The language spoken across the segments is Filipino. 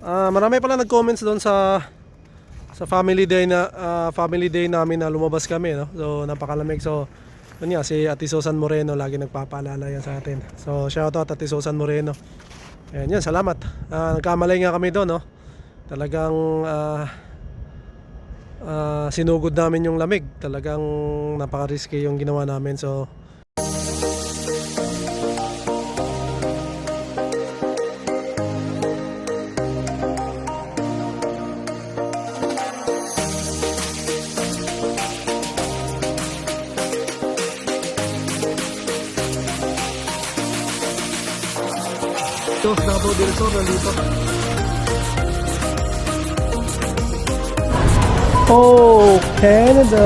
Marami pala nag-comments doon sa family day namin na lumabas kami, no? So napakalamig. So yun nga, si Ate Susan Moreno lagi nagpapaalala yan sa atin. So shout out Ate Susan Moreno. Ayan, yan, salamat. Nagkamalay nga kami doon, no? Talagang sinugod namin yung lamig. Talagang napaka-risky yung ginawa namin. So Davao del Sur nandito. Oh, Canada.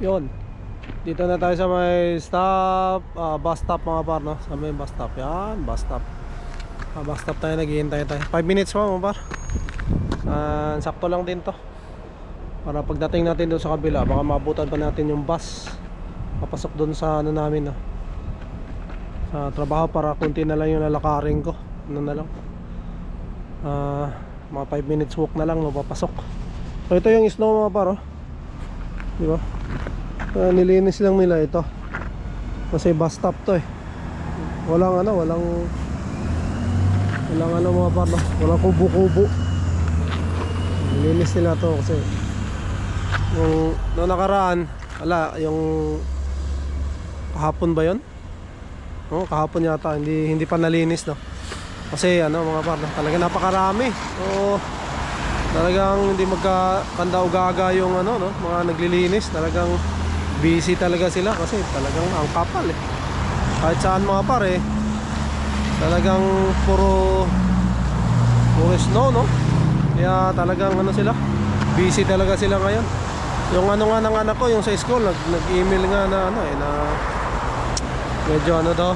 Yun, dito na tayo sa may stop, bus stop mga par, no? Sa may bus stop, yan, bus stop. Bus stop tayo, naghihintay tayo 5 minutes pa mga par. Sakto lang din to. Para pagdating natin doon sa kabila, baka maabutan pa natin yung bus papasok doon sa ano namin, no? Sa trabaho, para kunti na lang yung lalakarin ko. Ano na lang, mga 5 minutes walk na lang, no, papasok. So ito yung snow mga par, oh. Diba? Nilinis lang nila ito kasi bus stop to eh. Walang ano mga par, no? Walang kubo-kubo. Nilinis nila to kasi noong nakaraan, wala, yung kahapon ba yun? Oh, kahapon yata, hindi pa nalinis, no? Kasi ano mga par, no? Talaga napakarami. So talagang hindi magkakanda-ugaga yung ano, no? Mga naglilinis. Talagang busy talaga sila kasi talagang ang kapal eh. Kahit saan mga par eh, talagang puro snow, no? Kaya talagang ano sila, busy talaga sila ngayon. Yung ano nga ng anak ko, yung sa school, nag-email nga na ano eh, na medyo ano to,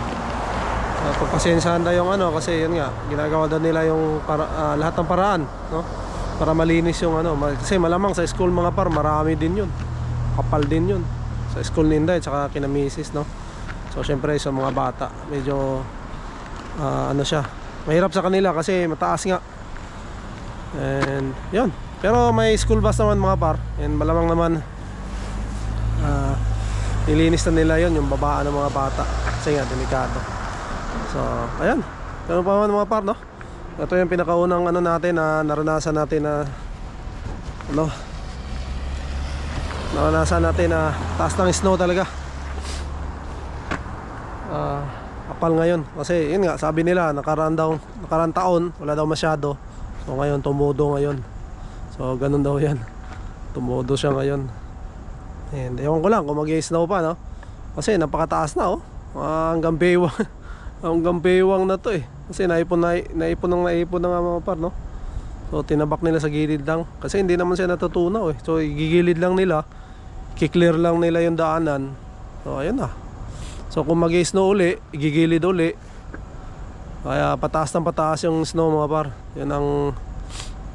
pagpasensyahan daw yung ano, kasi yun nga, ginagawa daw nila yung lahat ng paraan, no? Para malinis yung ano, kasi malamang sa school mga par, marami din yun, kapal din yun sa school ni Inday, tsaka kina misis, no? So syempre sa mga bata, medyo ano siya, mahirap sa kanila kasi mataas nga. And yun, pero may school bus naman mga par, and malamang naman nilinis na nila yun, yung babaan ng mga bata, kasi nga delikado. So ayan, ganun pa naman mga par, no? Ito yung pinakaunang ano natin na naranasan natin na ano, naranasan natin na taas ng snow talaga. Kapal ngayon kasi yun nga, sabi nila nakaraan taon wala daw masyado. So ngayon tumudo ngayon. So ganun daw yan, tumudo siya ngayon. And ewan ko lang kung mag-i-snow pa, no? Kasi napakataas na, oh. Hanggang baywang hanggang baywang na to eh. Kasi naipon ng mga par, no? So tinabak nila sa gilid lang kasi hindi naman siya natutunaw eh. So igigilid lang nila, kiklear lang nila yung daanan. So ayun na. So kung mag-i-snow uli, igigilid uli. Kaya pataas ng pataas yung snow mga par. Yan ang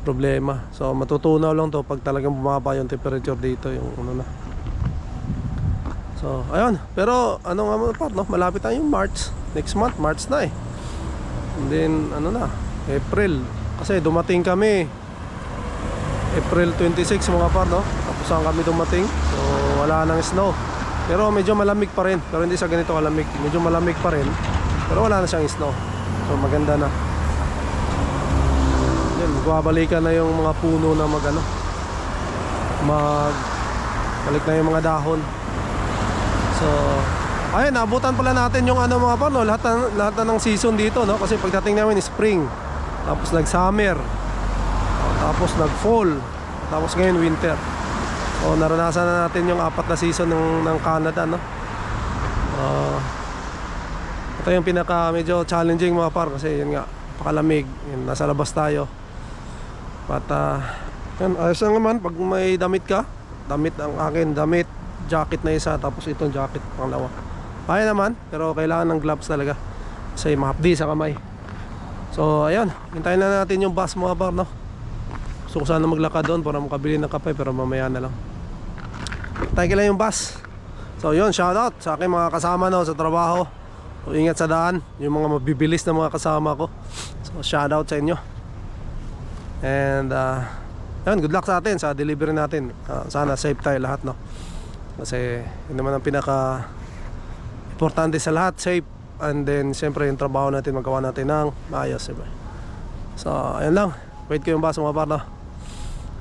problema. So matutunaw lang to pag talagang bumaba yung temperature dito, yung ano na. So ayun, pero ano nga mga par, no? Malapit na yung March. Next month, March na eh. And then ano na, April. Kasi dumating kami April 26 mga par, no? Tapos saan kami dumating. So wala nang snow. Pero medyo malamig pa rin. Pero hindi sa ganito kalamig. Medyo malamig pa rin. Pero wala na siyang snow. So maganda na. Yan, magbabalikan na yung mga puno na balik na yung mga dahon. So ayun, naabutan pala natin yung ano mga par, no? Lahat ng season dito, no? Kasi pagdating namin spring, tapos nag summer, tapos nag fall, tapos ngayon winter. So naranasan na natin yung 4 na season ng Canada, no? Ito yung pinaka medyo challenging mga par, kasi yun nga, pakalamig, yun, nasa labas tayo. But yun, ayos lang naman pag may damit ka. Damit ang akin, damit, jacket na isa, tapos itong jacket pangalawa. Kaya naman, pero kailangan ng gloves talaga kasi mahapdi sa kamay. So ayun, hintayin na natin yung bus mga par, no? So sana maglakad doon para makabili ng kape, pero mamaya na lang. Tayo lang yung bus. So yun, shout out sa aking mga kasama, no, sa trabaho. So, ingat sa daan, yung mga mabibilis na mga kasama ko. So shout out sa inyo. And yun, good luck sa atin sa delivery natin. Sana safe tayo lahat, no? Kasi yun naman ang pinaka importante sa lahat, safe. And then siyempre yung trabaho natin, magawa natin ng maayos, diba? So ayun lang, wait ko yung bus mga par, no?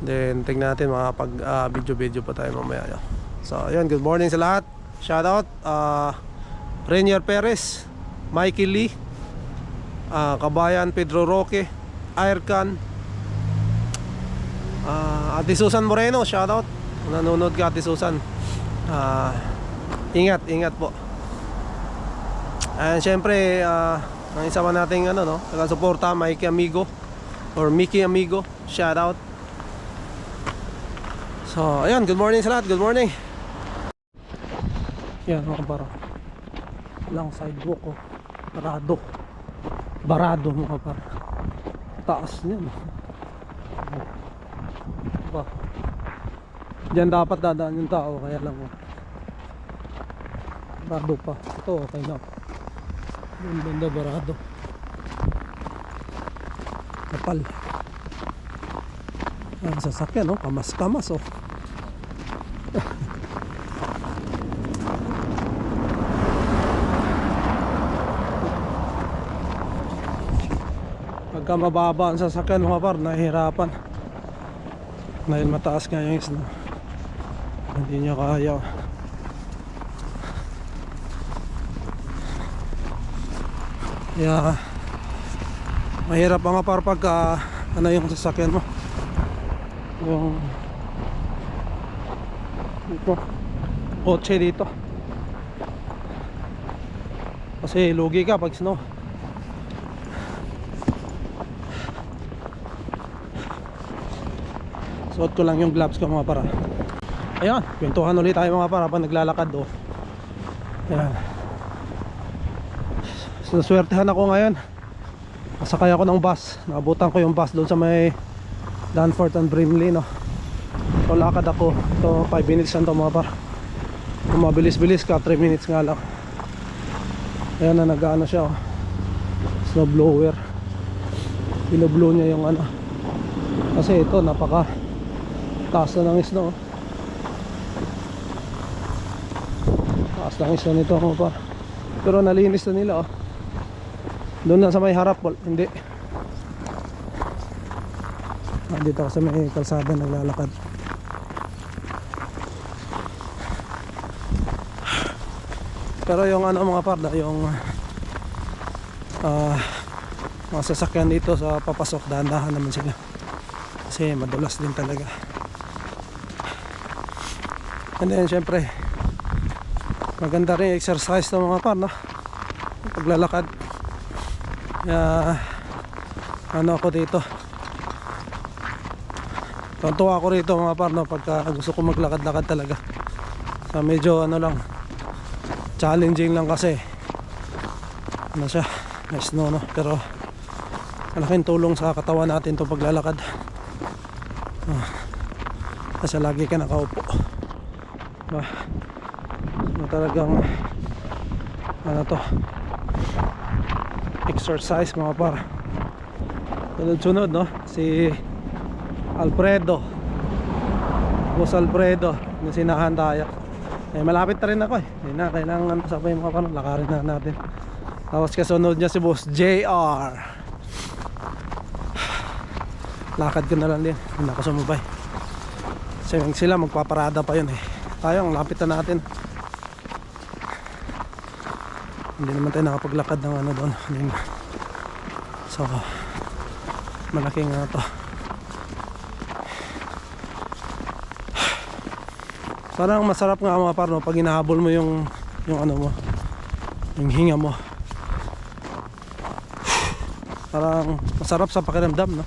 Then tingnan natin, mga pag video pa tayo mamaya, yo. So ayun, good morning sa lahat. Shout out Rainier Perez, Mikey Lee, Kabayan Pedro Roque, Aircan, Ate Susan Moreno, shout out. Nanonood ka, Ate Susan. Ingat po. And syempre ang isa pa nating ano, no, taga-suporta, Mikey Amigo or Mickey Amigo, shout out. So ayun, good morning sa lahat, good morning. Yan mga kapara, lang sidewalk ko, barado mga kapara, taas niyan. Ba, diyan dapat dadaan yung tao, kaya lang barado pa. Ito okay na, yung banda barado, kapal ang sasakyan, no? Kamas oh. Pagka mababa ang sasakyan mga par, nahihirapan dahil mataas nga yung isno, hindi nyo kaya. Kaya mahirap mga par pagka ano yung sasakyan mo, yung ito, kotse dito, kasi lugi ka pag snow. Suot ko lang yung gloves ko mga para. Ayan, kwentuhan ulit tayo mga para pag naglalakad, oh. Ayan, sinaswertehan ako ngayon, nasakay ako ng bus, naabutan ko yung bus doon sa may Danforth and Brimley, no. So lakad ako, ito 5 minutes lang to mga par. Kung mabilis-bilis ka, 3 minutes nga lang. Ayan na, nag-ano siya, oh, snow blower, binoblow niya yung ano, kasi ito napaka taas na ng snow. Taas ng snow nito mga par, pero nalinis na nila, oh. Doon na sa may harap, hindi. Dito ako sa may kalsada naglalakad. Pero yung ano mga parda, yung mga sasakyan dito sa papasok, dahan-dahan naman sila kasi madulas din talaga. And then syempre maganda rin exercise ng mga par, no? Paglalakad. Ano ako dito, tuntua ako rito mga par, no? Pagka gusto ko maglakad-lakad talaga. So medyo ano lang, challenging lang kasi ano siya, may snow, no? Pero malaking tulong sa katawan natin itong paglalakad, kasi lagi ka nakaupo, diba? So talagang ano to, exercise mga par. Sunod-sunod, no? Si Alfredo, Boss Alfredo, nasinahan tayo. Eh malapit na rin ako, eh. Hindi na kailangan sabay mga par, lakarin na natin. Tapos kasunod niya si Boss JR. Lakad ko na lang din, hindi na ako sumabay. Kasi sila magpaparada pa yun eh. Tayo ang lapit na natin. Hindi naman tayo nakapaglakad ng ano doon. So malaking ano to. Parang masarap nga mga par, no? Pag hinahabol mo yung ano mo, yung hinga mo, parang masarap sa pakiramdam, no?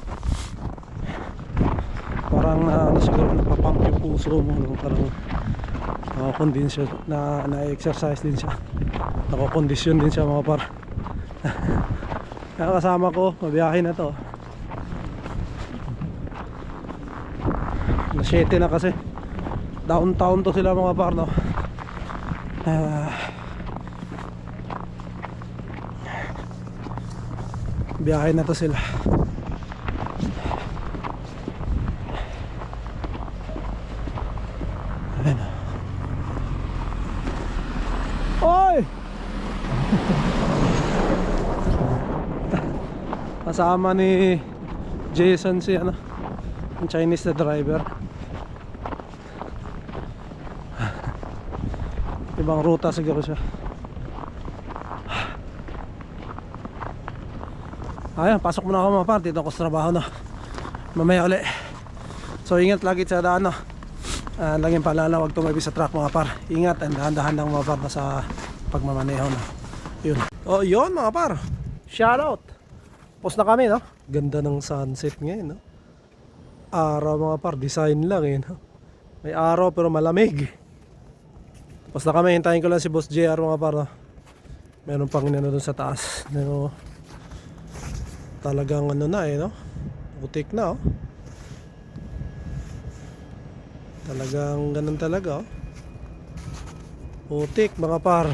Parang ano siguro, napapump yung puso mo, no? Parang nakakondisyon, na-exercise din siya, nakakondisyon din siya mga par. Kaya kasama ko, mabiyahe na to. Alas 7 na kasi. Downtown to sila mga par, no? Biyahe na to sila. Ayun. Oy! Kasama ni Jason si ano, yung Chinese na driver. Ibang ruta siguro siya. Ayun, pasok muna ako mga par. Dito ako sa trabaho na. Mamaya uli. So ingat lagi sa daan, no? Laging paalala, huwag tumabi sa truck mga par. Ingat and dahan-dahan lang mga par na sa pagmamaneho na. Yun. Oh, yun mga par. Shout out. Post na kami, no? Ganda ng sunset ngayon, no? Araw mga par, design lang eh, no? May araw pero malamig. Basta kami, hintayin ko lang si Boss JR mga par, no? Meron pang inano doon sa taas. Pero talagang ano na eh, no? Butik na, oh. Talagang ganun talaga, oh. Putik mga par.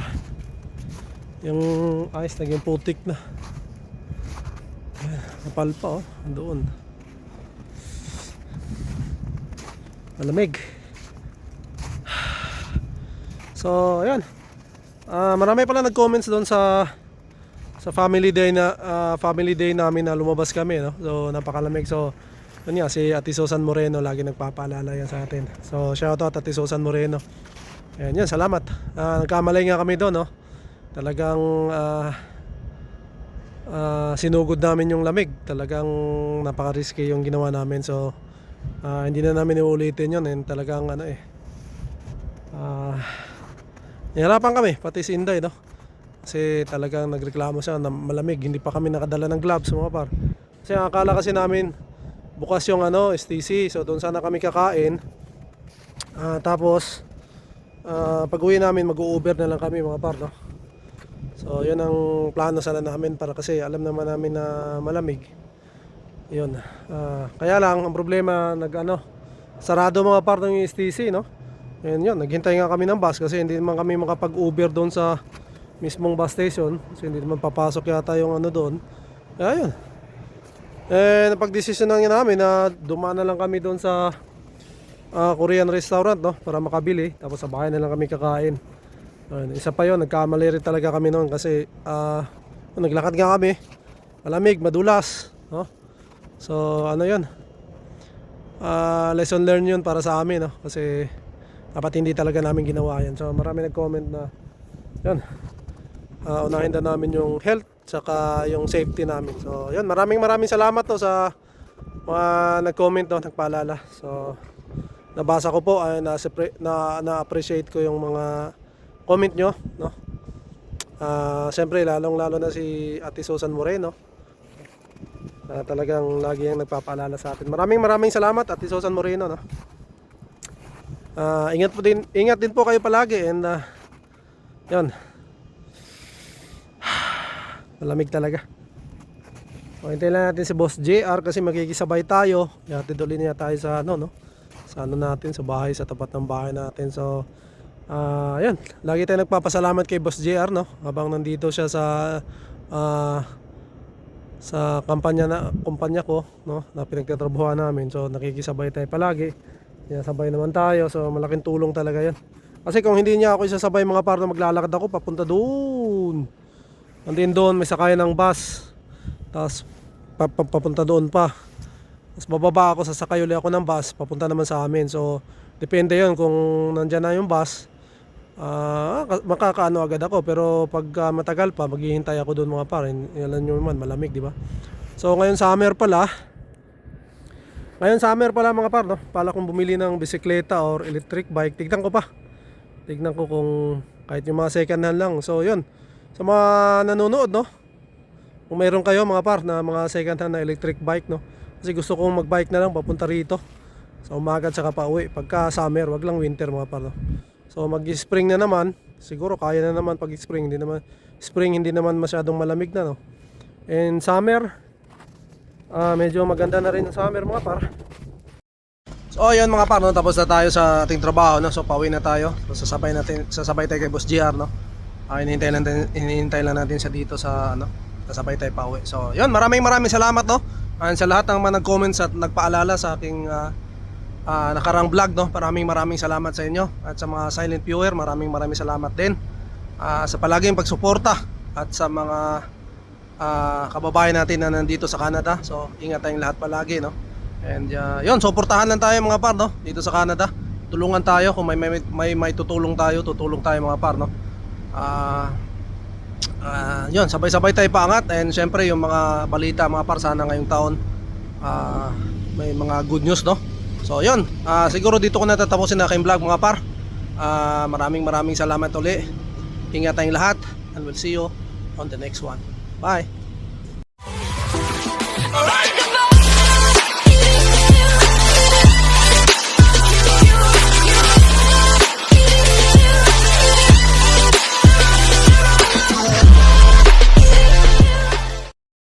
Yung ice naging putik na. Napal pa, oh. Doon. Malamig. So, ayan. Marami pala nag-comments doon sa family day namin na lumabas kami, no? So, napakalamig. So, yun nga, si Ate Susan Moreno lagi nagpapaalala yan sa atin. So, shout out Ate Susan Moreno. Ayan, yan, salamat. Nagkamalay nga kami doon, no? Talagang sinugod namin yung lamig. Talagang napaka-risky yung ginawa namin. So, hindi na namin iulitin yun. And talagang ano eh, nahirapan kami, pati si Inday, no? Kasi talagang nagreklamo siya na malamig. Hindi pa kami nakadala ng gloves mga par. Kasi akala kasi namin bukas yung ano, STC. So doon sana kami kakain. Tapos pag uwi namin mag-u-Uber na lang kami mga par, no? So yun ang plano sana namin, para kasi alam naman namin na malamig. Yun. Kaya lang ang problema, sarado mga par ng STC, no? Yun, naghintay nga kami ng bus kasi hindi naman kami makapag-Uber doon sa mismong bus station kasi hindi naman papasok yata yung ano doon. Kaya yun, napag-desisyon na namin na dumaan na lang kami doon sa Korean restaurant, no? Para makabili, tapos sa bahay na lang kami kakain. Isa pa yun, nagkamali rin talaga kami noon kasi naglakad nga kami, malamig, madulas, no? So ano yun, lesson learned yun para sa amin, no? Kasi dapat hindi talaga namin ginawa yan. So marami nag-comment na yun, unahin na namin yung health saka yung safety namin. So yun, maraming salamat to sa mga nag-comment, no, nagpaalala. So nabasa ko po, na-appreciate ko yung mga comment nyo, no? Siyempre lalong lalo na si Ate Susan Moreno, talagang lagi yung nagpapaalala sa atin. Maraming salamat Ate Susan Moreno, no? Ingat din po kayo palagi, and yun, malamig talaga. Hintayin lang natin si Boss JR kasi magkikisabay tayo. Ihatid ulit niya tayo sa ano, no? Sa ano natin, sa bahay, sa tapat ng bahay natin. So yun, lagi tayo nagpapasalamat kay Boss JR, no? Habang nandito siya sa kumpanya ko, no, na pinagtatrabahuan namin. So nakikisabay tayo palagi. Sabay naman tayo, so malaking tulong talaga yan. Kasi kung hindi niya ako isasabay mga par, na maglalakad ako papunta doon, and then doon may sakayan ng bus, tapos papunta doon pa. Tapos bababa ako, sasakay ulit ako ng bus, papunta naman sa amin. So, depende yon kung nandyan na yung bus, makakaano agad ako. Pero pag matagal pa, maghihintay ako doon mga par. Alam nyo naman, malamig, di ba? So, ngayon summer pala mga par, no? Pala kong bumili ng bisikleta or electric bike. Tignan ko kung kahit yung mga second hand lang. So, yun. Sa mga nanonood, no? Kung mayroon kayo mga par na mga second hand na electric bike, no? Kasi gusto kong magbike na lang papunta rito sa umaga at saka pauwi pagka summer, wag lang winter mga par, no? So mag-spring na naman, siguro kaya na naman pag spring, hindi naman masyadong malamig na, no? And summer, medyo maganda na rin ang summer mga par. So ayun mga par, no? Tapos na tayo sa ating trabaho, no? So pauwi na tayo. So, sasabay tayo kay Boss GR, no? Hinihintay lang natin siya dito sa ano, sasabay tayo pauwi. So yun, maraming salamat, no? And sa lahat ng mga nag-comments at nagpaalala sa aking nakarang vlog, no? Maraming salamat sa inyo. At sa mga silent viewer, maraming salamat din sa palaging pagsuporta at sa mga kababayan natin na nandito sa Canada. So ingat tayong lahat palagi, no? And yun, suportahan lang tayo mga par, no? Dito sa Canada, tulungan tayo. Kung may tutulong tayo mga par, no? Yun, sabay-sabay tayo paangat. And syempre yung mga balita mga par, sana ngayong taon may mga good news, no? So yun, siguro dito ko natatapusin na aking vlog mga par. Maraming salamat uli. Ingat tayong lahat, and we'll see you on the next one. Bye.